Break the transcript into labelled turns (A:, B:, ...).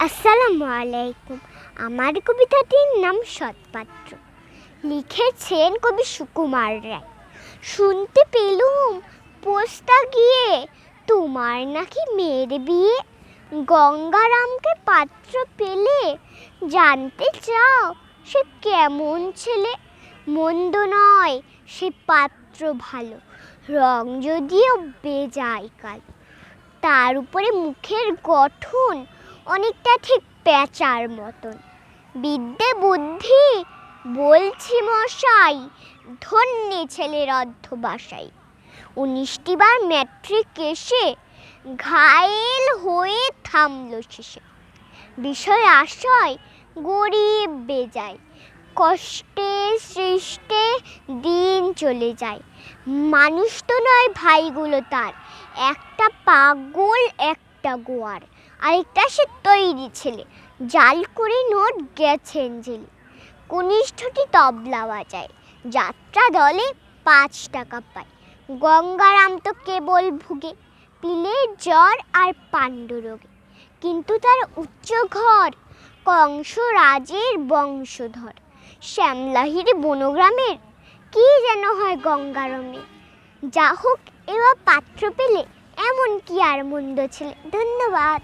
A: আসসালামু আলাইকুম। আমার কবিতাটির নাম সৎপাত্র। লিখেছেন কবি সুকুমার রায়। শুনতে পেলুম পোস্তা গিয়ে তোমার নাকি মেয়ের বিয়ে। গঙ্গারামকে পাত্র পেলে জানতে চাও সে কেমন ছেলে। মন্দ নয় সে পাত্র ভালো, রং যদিও বেজায় কালো। তার উপরে মুখের গঠন অনেকটা ঠিক পেঁচার মতন। বিদ্যে বুদ্ধি বলছি মশাই, ধন্যে ছেলের অধ্যবসায়। 19টি বার ম্যাট্রিক এসে ঘায়েল হয়ে থামলো শেষে। বিষয় আশয় গরিব বেজায়, কষ্টে সৃষ্টে দিন চলে যায়। মানুষ তো নয় ভাইগুলো তার, একটা পাগল একটা গোয়ার, আরেকটা সে তৈরি ছেলে, জাল করে নোট গেছেন জেলে। কনিষ্ঠটি তবলা বাজায়, যাত্রা দলে 5 টাকা পায়। গঙ্গারাম তো কেবল ভুগে পিলের জ্বর আর পাণ্ডুরোগে, কিন্তু তার উচ্চ ঘর, কংস রাজের বংশধর। শ্যামলাহিরি বনগ্রামের কি যেন হয় গঙ্গারমে। যা হোক, এবার পাত্র পেলে এমন কি আর মন্দ ছেলে। ধন্যবাদ।